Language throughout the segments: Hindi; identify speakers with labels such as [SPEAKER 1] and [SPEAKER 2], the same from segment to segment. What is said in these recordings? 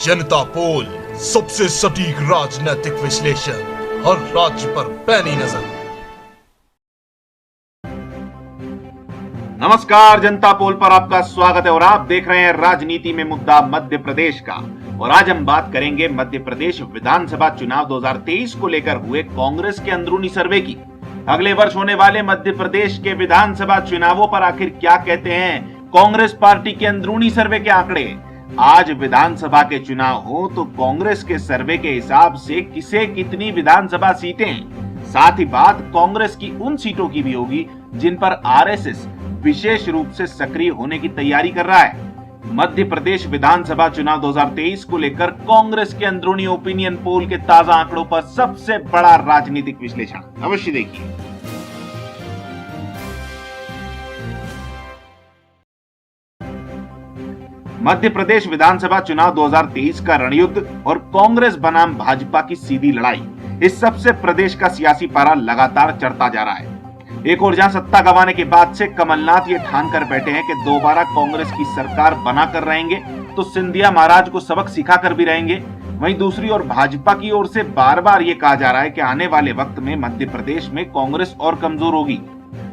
[SPEAKER 1] जनता पोल, सबसे सटीक राजनीतिक विश्लेषण, हर राज्य पर पैनी नजर।
[SPEAKER 2] नमस्कार, जनता पोल पर आपका स्वागत है और आप देख रहे हैं राजनीति में मुद्दा मध्य प्रदेश का। और आज हम बात करेंगे मध्य प्रदेश विधानसभा चुनाव 2023 को लेकर हुए कांग्रेस के अंदरूनी सर्वे की। अगले वर्ष होने वाले मध्य प्रदेश के विधानसभा चुनावों पर आखिर क्या कहते हैं कांग्रेस पार्टी के अंदरूनी सर्वे के आंकड़े। आज विधानसभा के चुनाव हो तो कांग्रेस के सर्वे के हिसाब से किसे कितनी विधानसभा सीटें, साथ ही बात कांग्रेस की उन सीटों की भी होगी जिन पर आरएसएस विशेष रूप से सक्रिय होने की तैयारी कर रहा है। मध्य प्रदेश विधानसभा चुनाव 2023 को लेकर कांग्रेस के अंदरूनी ओपिनियन पोल के ताजा आंकड़ों पर सबसे बड़ा राजनीतिक विश्लेषण अवश्य देखिए। मध्य प्रदेश विधानसभा चुनाव 2023 का रणयुद्ध और कांग्रेस बनाम भाजपा की सीधी लड़ाई, इस सबसे प्रदेश का सियासी पारा लगातार चढ़ता जा रहा है। एक और जहां सत्ता गंवाने के बाद से कमलनाथ ये ठान कर बैठे हैं कि दोबारा कांग्रेस की सरकार बनाकर रहेंगे, तो सिंधिया महाराज को सबक सिखाकर भी रहेंगे। वहीं दूसरी ओर भाजपा की ओर से बार बार ये कहा जा रहा है कि आने वाले वक्त में मध्य प्रदेश में कांग्रेस और कमजोर होगी।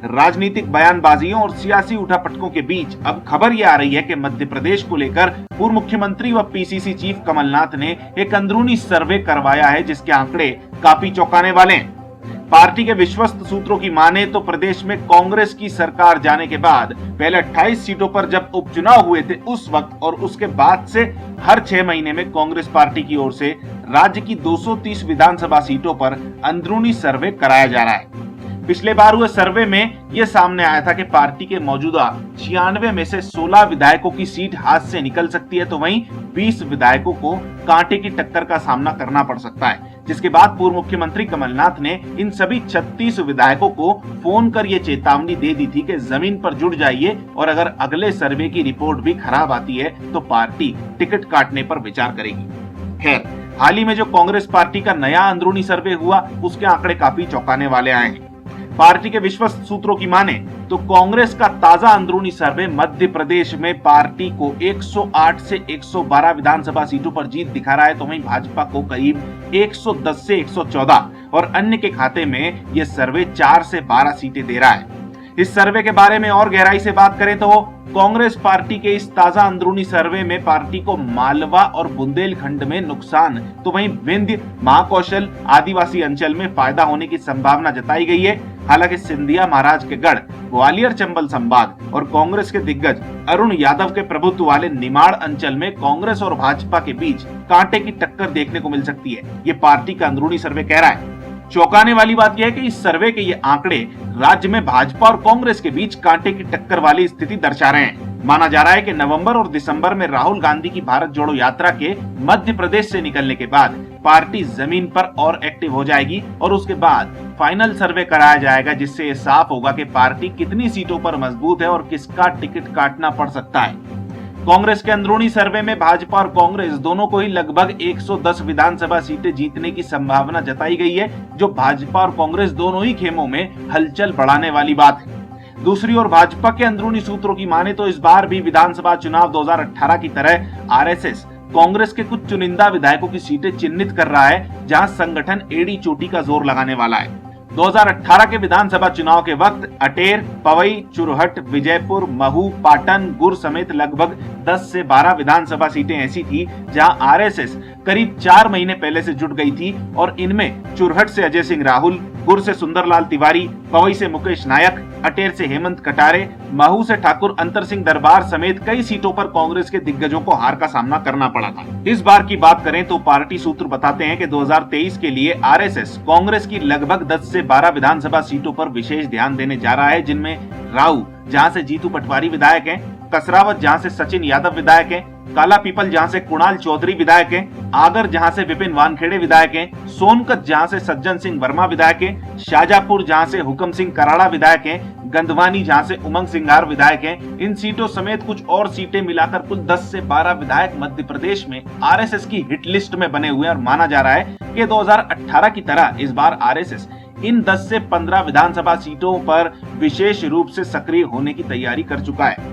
[SPEAKER 2] राजनीतिक बयानबाजियों और सियासी उठापटकों के बीच अब खबर ये आ रही है कि मध्य प्रदेश को लेकर पूर्व मुख्यमंत्री व पीसीसी चीफ कमलनाथ ने एक अंदरूनी सर्वे करवाया है, जिसके आंकड़े काफी चौंकाने वाले हैं। पार्टी के विश्वस्त सूत्रों की माने तो प्रदेश में कांग्रेस की सरकार जाने के बाद पहले 28 सीटों पर जब उपचुनाव हुए थे उस वक्त और उसके बाद से हर 6 महीने में कांग्रेस पार्टी की ओर से राज्य की 230 विधानसभा सीटों पर अंदरूनी सर्वे कराया जा रहा है। पिछले बार हुए सर्वे में यह सामने आया था कि पार्टी के मौजूदा 96 में से 16 विधायकों की सीट हाथ से निकल सकती है, तो वहीं 20 विधायकों को कांटे की टक्कर का सामना करना पड़ सकता है। जिसके बाद पूर्व मुख्यमंत्री कमलनाथ ने इन सभी 36 विधायकों को फोन कर ये चेतावनी दे दी थी कि जमीन पर जुट जाइए और अगर अगले सर्वे की रिपोर्ट भी खराब आती है तो पार्टी टिकट काटने पर विचार करेगी। खैर, हाल ही में जो कांग्रेस पार्टी का नया अंदरूनी सर्वे हुआ उसके आंकड़े काफी चौंकाने वाले आए हैं। पार्टी के विश्वस्त सूत्रों की माने तो कांग्रेस का ताजा अंदरूनी सर्वे मध्य प्रदेश में पार्टी को 108 से 112 विधानसभा सीटों पर जीत दिखा रहा है, तो वहीं भाजपा को करीब 110 से 114 और अन्य के खाते में यह सर्वे 4 से 12 सीटें दे रहा है। इस सर्वे के बारे में और गहराई से बात करें तो कांग्रेस पार्टी के इस ताजा अंदरूनी सर्वे में पार्टी को मालवा और बुंदेलखंड में नुकसान, तो वहीं विंध्य, महाकौशल, आदिवासी अंचल में फायदा होने की संभावना जताई गई है। हालांकि सिंधिया महाराज के गढ़, ग्वालियर चंबल संभाग और कांग्रेस के दिग्गज अरुण यादव के प्रभुत्व वाले निमाड़ अंचल में कांग्रेस और भाजपा के बीच कांटे की टक्कर देखने को मिल सकती है, ये पार्टी का अंदरूनी सर्वे कह रहा है। चौंकाने वाली बात यह है कि इस सर्वे के ये आंकड़े राज्य में भाजपा और कांग्रेस के बीच कांटे की टक्कर वाली स्थिति दर्शा रहे हैं। माना जा रहा है कि नवंबर और दिसंबर में राहुल गांधी की भारत जोड़ो यात्रा के मध्य प्रदेश से निकलने के बाद पार्टी जमीन पर और एक्टिव हो जाएगी और उसके बाद फाइनल सर्वे कराया जाएगा, जिससे ये साफ होगा कि पार्टी कितनी सीटों पर मजबूत है और किसका टिकट काटना पड़ सकता है। कांग्रेस के अंदरूनी सर्वे में भाजपा और कांग्रेस दोनों को ही लगभग 110 विधानसभा सीटें जीतने की संभावना जताई गई है, जो भाजपा और कांग्रेस दोनों ही खेमों में हलचल बढ़ाने वाली बात है। दूसरी ओर भाजपा के अंदरूनी सूत्रों की माने तो इस बार भी विधानसभा चुनाव 2018 की तरह आरएसएस कांग्रेस के कुछ चुनिंदा विधायकों की सीटें चिन्हित कर रहा है, जहां संगठन एड़ी चोटी का जोर लगाने वाला है। 2018 के विधानसभा चुनाव के वक्त अटेर, पवई, चुरहट, विजयपुर, महू, पाटन, गुर समेत लगभग 10 से 12 विधानसभा सीटें ऐसी थी जहां आरएसएस करीब 4 महीने पहले से जुट गई थी और इनमें चुरहट से अजय सिंह राहुल, गुर से सुंदरलाल तिवारी, पवई से मुकेश नायक, अटेर से हेमंत कटारे, महू से ठाकुर अंतर सिंह दरबार समेत कई सीटों पर कांग्रेस के दिग्गजों को हार का सामना करना पड़ा था। इस बार की बात करें तो पार्टी सूत्र बताते हैं कि 2023 के लिए आरएसएस कांग्रेस की लगभग 10 से 12 विधानसभा सीटों पर विशेष ध्यान देने जा रहा है, जिनमें राऊ जहां से जीतू पटवारी विधायक हैं, कसरावत जहां से सचिन यादव विधायक हैं, काला पीपल जहां से कुणाल चौधरी विधायक हैं, आगर जहां से विपिन वानखेड़े विधायक हैं, सोनकत जहां से सज्जन सिंह वर्मा विधायक हैं, शाहजहांपुर जहां से हुकम सिंह कराड़ा विधायक हैं, गंधवानी जहां से उमंग सिंघार विधायक हैं। इन सीटों समेत कुछ और सीटें मिलाकर कुल 10 से 12 विधायक मध्य प्रदेश में आरएसएस की हिट लिस्ट में बने हुए हैं और माना जा रहा है कि 2018 की तरह इस बार आरएसएस इन 10 से 15 विधानसभा सीटों पर विशेष रूप से सक्रिय होने की तैयारी कर चुका है।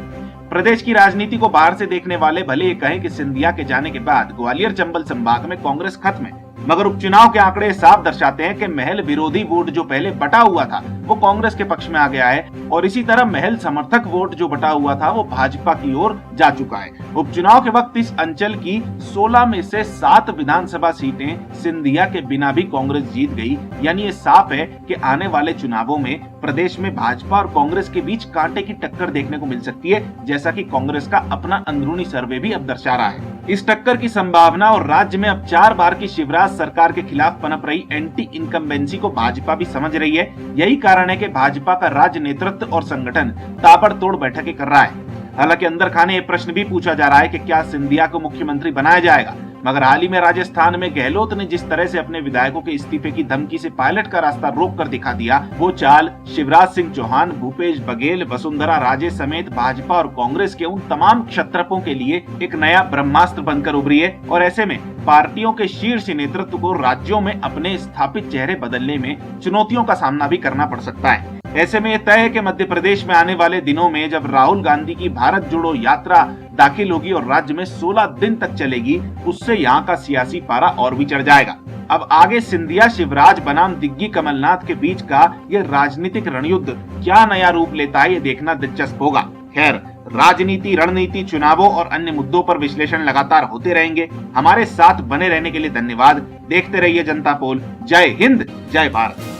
[SPEAKER 2] प्रदेश की राजनीति को बाहर से देखने वाले भले ये कहें कि सिंधिया के जाने के बाद ग्वालियर चंबल संभाग में कांग्रेस खत्म है, मगर उपचुनाव के आंकड़े साफ दर्शाते हैं कि महल विरोधी वोट जो पहले बटा हुआ था वो कांग्रेस के पक्ष में आ गया है और इसी तरह महल समर्थक वोट जो बटा हुआ था वो भाजपा की ओर जा चुका है। उपचुनाव के वक्त इस अंचल की 16 में से 7 विधानसभा सीटें सिंधिया के बिना भी कांग्रेस जीत गई। यानी ये साफ है कि आने वाले चुनावों में प्रदेश में भाजपा और कांग्रेस के बीच कांटे की टक्कर देखने को मिल सकती है, जैसा कि कांग्रेस का अपना अंदरूनी सर्वे भी अब दर्शा रहा है। इस टक्कर की संभावना और राज्य में अब 4 बार की शिवराज सरकार के खिलाफ पनप रही एंटी इनकम्बेंसी को भाजपा भी समझ रही है। यही कारण है कि भाजपा का राज्य नेतृत्व और संगठन ताबड़तोड़ बैठकें कर रहा है। हालांकि अंदर खाने ये प्रश्न भी पूछा जा रहा है कि क्या सिंधिया को मुख्यमंत्री बनाया जाएगा, मगर हाल ही में राजस्थान में गहलोत ने जिस तरह से अपने विधायकों के इस्तीफे की धमकी से पायलट का रास्ता रोक कर दिखा दिया, वो चाल शिवराज सिंह चौहान, भूपेश बघेल, वसुंधरा राजे समेत भाजपा और कांग्रेस के उन तमाम क्षत्रपों के लिए एक नया ब्रह्मास्त्र बनकर उभरी है। और ऐसे में पार्टियों के शीर्ष नेतृत्व को राज्यों में अपने स्थापित चेहरे बदलने में चुनौतियों का सामना भी करना पड़ सकता है। ऐसे में यह तय है कि मध्य प्रदेश में आने वाले दिनों में जब राहुल गांधी की भारत जोड़ो यात्रा दाखिल होगी और राज्य में 16 दिन तक चलेगी, उससे यहाँ का सियासी पारा और भी चढ़ जाएगा। अब आगे सिंधिया शिवराज बनाम दिग्गी कमलनाथ के बीच का यह राजनीतिक रणयुद्ध क्या नया रूप लेता है, ये देखना दिलचस्प होगा। खैर, राजनीति, रणनीति, चुनावों और अन्य मुद्दों पर विश्लेषण लगातार होते रहेंगे। हमारे साथ बने रहने के लिए धन्यवाद। देखते रहिए जनता पोल। जय हिंद, जय भारत।